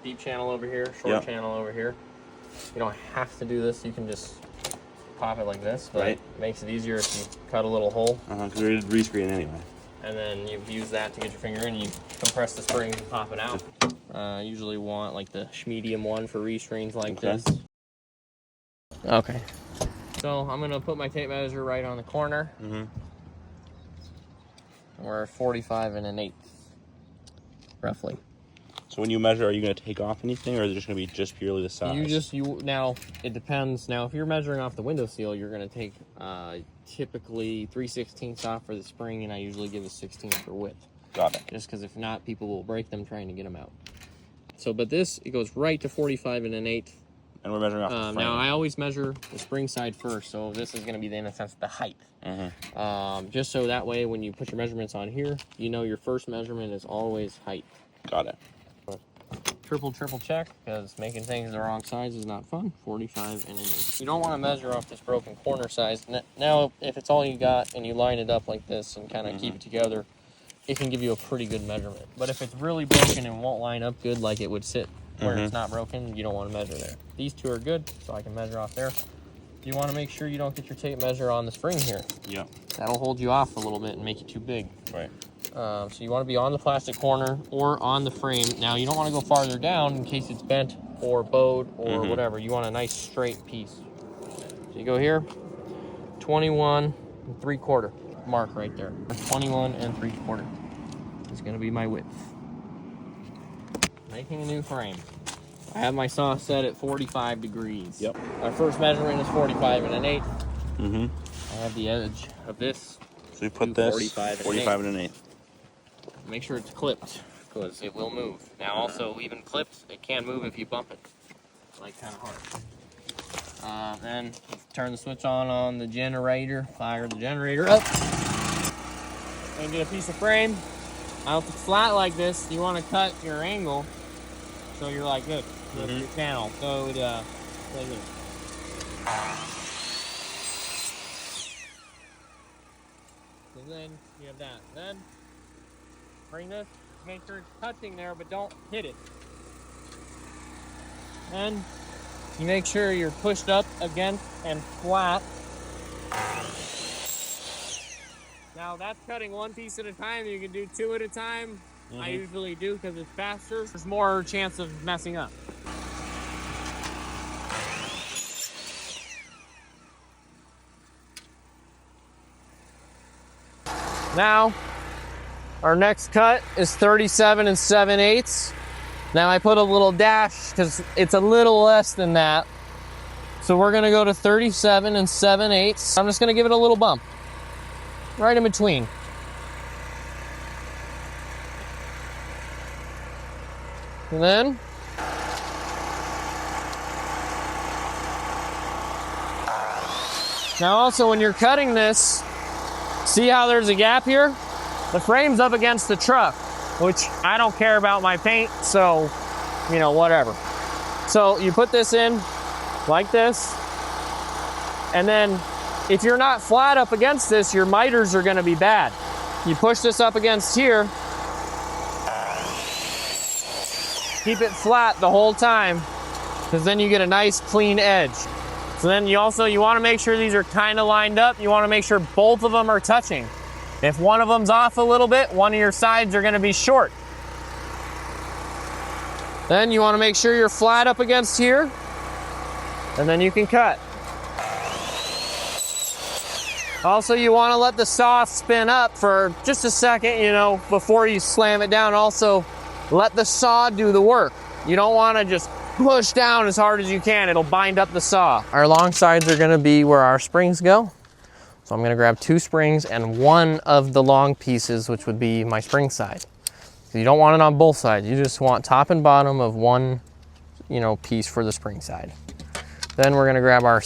deep channel over here, short channel over here. You don't have to do this. You can just pop it like this, but it makes it easier if you cut a little hole. Because we did rescreen anyway. And then you use that to get your finger in, and you compress the springs and pop it out. Usually want like the medium one for rescreens like this. Okay. So I'm gonna put my tape measure right on the corner. We're 45 1/8, roughly. So when you measure, are you going to take off anything, or is it just going to be just purely the size? Now it depends. Now if you're measuring off the window seal, you're going to take typically 3/16 off for the spring, and I usually give a 16 for width. Got it. Just because if not, people will break them trying to get them out. So, but this, it goes right to 45 1/8. And we're measuring off the frame. Now I always measure the spring side first, so this is going to be, in a sense, the height. Just so that way when you put your measurements on here, you know your first measurement is always height. Got it. Triple check, because making things the wrong size is not fun. 45 1/8. You don't want to measure off this broken corner size. Now, if it's all you got and you line it up like this and kind of keep it together, it can give you a pretty good measurement. But if it's really broken and won't line up good like it would sit where it's not broken, you don't want to measure there. These two are good, so I can measure off there. You want to make sure you don't get your tape measure on the spring here. That'll hold you off a little bit and make it too big. So you want to be on the plastic corner or on the frame. Now you don't want to go farther down in case it's bent or bowed or whatever. You want a nice straight piece. So you go here, 21 3/4 mark right there. 21 3/4 is going to be my width. Making a new frame. I have my saw set at 45 degrees. Our first measurement is 45 1/8. I have the edge of this. So we put this 45 1/8. Make sure it's clipped, because it will move. Now also, even clipped, it can move if you bump it. Like kind of hard. Then turn the switch on the generator, fire the generator up. And get a piece of frame. Now if it's flat like this, you want to cut your angle so you're like this. With your channel. So like this. So then you have that. Then bring this, make sure it's touching there, but don't hit it. Then you make sure you're pushed up against and flat. Now that's cutting one piece at a time. You can do two at a time. I usually do because it's faster. There's more chance of messing up. Now, our next cut is 37 7/8. Now I put a little dash because it's a little less than that. So we're gonna go to 37 7/8. I'm just gonna give it a little bump. Right in between. And then now also when you're cutting this, see how there's a gap here? The frame's up against the truck, which I don't care about my paint, so, you know, whatever. So you put this in like this, and then if you're not flat up against this, your miters are gonna be bad. You push this up against here, keep it flat the whole time, because then you get a nice clean edge. So then you wanna make sure these are kinda lined up. You wanna make sure both of them are touching. If one of them's off a little bit, one of your sides are gonna be short. Then you wanna make sure you're flat up against here, and then you can cut. Also, you wanna let the saw spin up for just a second, you know, before you slam it down. Also, let the saw do the work. You don't wanna just push down as hard as you can. It'll bind up the saw. Our long sides are gonna be where our springs go. So I'm gonna grab 2 springs and one of the long pieces, which would be my spring side. So you don't want it on both sides. You just want top and bottom of one, you know, piece for the spring side. Then we're gonna grab our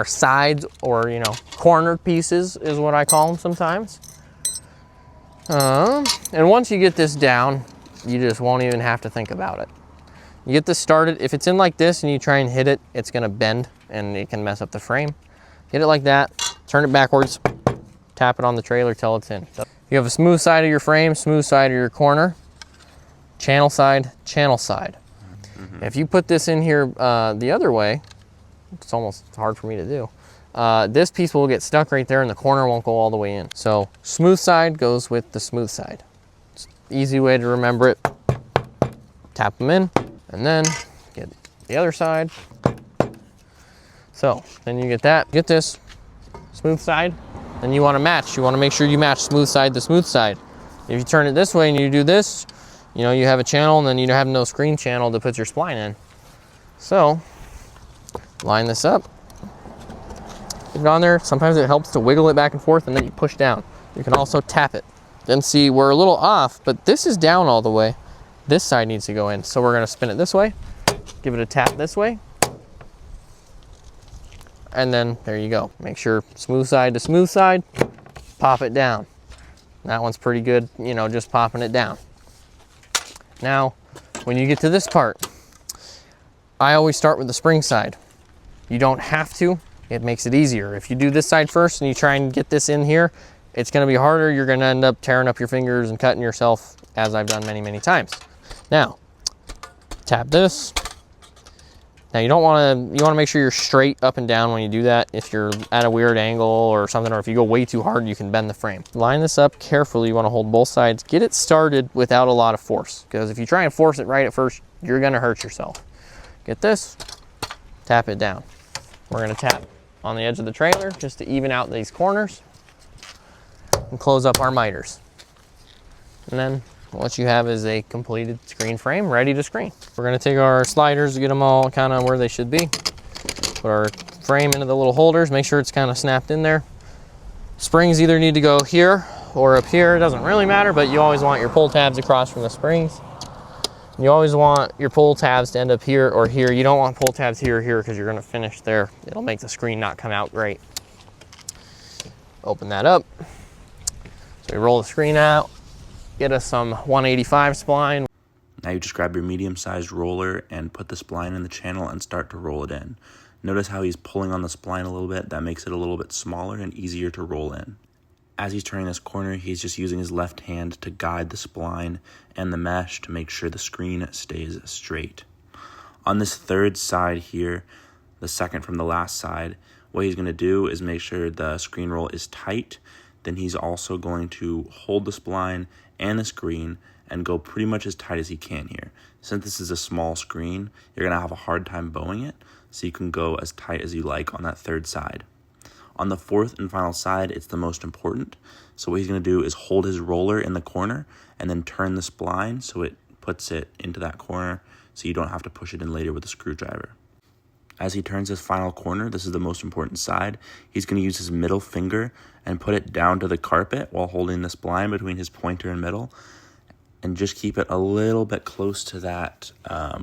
sides, or, you know, cornered pieces is what I call them sometimes. And once you get this down, you just won't even have to think about it. You get this started. If it's in like this and you try and hit it, it's gonna bend and it can mess up the frame. Get it like that, turn it backwards, tap it on the trailer till it's in. You have a smooth side of your frame, smooth side of your corner, channel side, channel side. If you put this in here the other way, it's almost hard for me to do. This piece will get stuck right there and the corner won't go all the way in. So smooth side goes with the smooth side. It's an easy way to remember it. Tap them in and then get the other side. So then you get that, get this smooth side, then you want to match. You want to make sure you match smooth side to smooth side. If you turn it this way and you do this, you know, you have a channel and then you have no screen channel to put your spline in. So line this up, put it on there. Sometimes it helps to wiggle it back and forth and then you push down. You can also tap it. Then see, we're a little off, but this is down all the way. This side needs to go in. So we're gonna spin it this way, give it a tap this way, and then there you go. Make sure smooth side to smooth side, pop it down. That one's pretty good, you know, just popping it down. Now, when you get to this part, I always start with the spring side. You don't have to, it makes it easier. If you do this side first and you try and get this in here, it's gonna be harder. You're gonna end up tearing up your fingers and cutting yourself, as I've done many, many times. Now, tap this. Now you wanna make sure you're straight up and down when you do that. If you're at a weird angle or something, or if you go way too hard, you can bend the frame. Line this up carefully. You wanna hold both sides. Get it started without a lot of force, because if you try and force it right at first, you're gonna hurt yourself. Get this, tap it down. We're gonna tap on the edge of the trailer just to even out these corners and close up our miters. And then what you have is a completed screen frame ready to screen. We're gonna take our sliders to get them all kind of where they should be. Put our frame into the little holders, make sure it's kind of snapped in there. Springs either need to go here or up here, it doesn't really matter, but you always want your pull tabs across from the springs. You always want your pull tabs to end up here or here. You don't want pull tabs here or here because you're gonna finish there. It'll make the screen not come out great. Open that up. So we roll the screen out. Get us some 185 spline. Now you just grab your medium-sized roller and put the spline in the channel and start to roll it in. Notice how he's pulling on the spline a little bit. That makes it a little bit smaller and easier to roll in. As he's turning this corner, he's just using his left hand to guide the spline and the mesh to make sure the screen stays straight. On this third side here, the second from the last side, what he's going to do is make sure the screen roll is tight. Then he's also going to hold the spline and the screen and go pretty much as tight as he can here. Since this is a small screen, you're gonna have a hard time bowing it, so you can go as tight as you like on that third side. On the fourth and final side, it's the most important. So what he's gonna do is hold his roller in the corner and then turn the spline so it puts it into that corner so you don't have to push it in later with a screwdriver. As he turns his final corner, this is the most important side, he's going to use his middle finger and put it down to the carpet while holding the spline between his pointer and middle, and just keep it a little bit close to that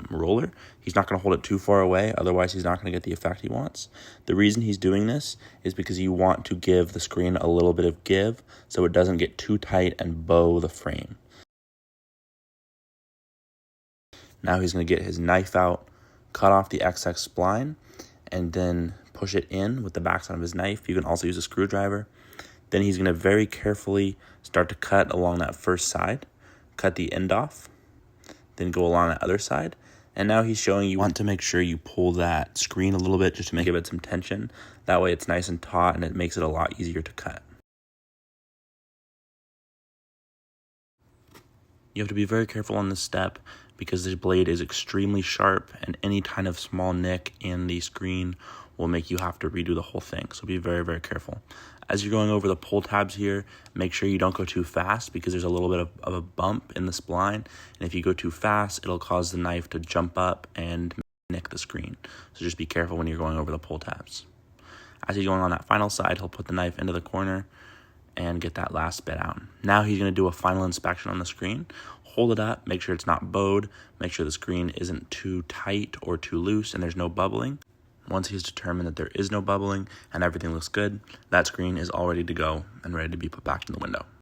roller. He's not going to hold it too far away, otherwise he's not going to get the effect he wants. The reason he's doing this is because you want to give the screen a little bit of give so it doesn't get too tight and bow the frame. Now he's going to get his knife out, cut off the XX spline, and then push it in with the backside of his knife. You can also use a screwdriver. Then he's going to very carefully start to cut along that first side, cut the end off, then go along that other side. And now he's showing you want to make sure you pull that screen a little bit just to give it some tension. That way it's nice and taut and it makes it a lot easier to cut. You have to be very careful on this step because this blade is extremely sharp and any kind of small nick in the screen will make you have to redo the whole thing. So be very, very careful. As you're going over the pull tabs here, make sure you don't go too fast because there's a little bit of a bump in the spline. And if you go too fast, it'll cause the knife to jump up and nick the screen. So just be careful when you're going over the pull tabs. As he's going on that final side, he'll put the knife into the corner and get that last bit out. Now he's going to do a final inspection on the screen. Hold it up, make sure it's not bowed, make sure the screen isn't too tight or too loose and there's no bubbling. Once he's determined that there is no bubbling and everything looks good, that screen is all ready to go and ready to be put back in the window.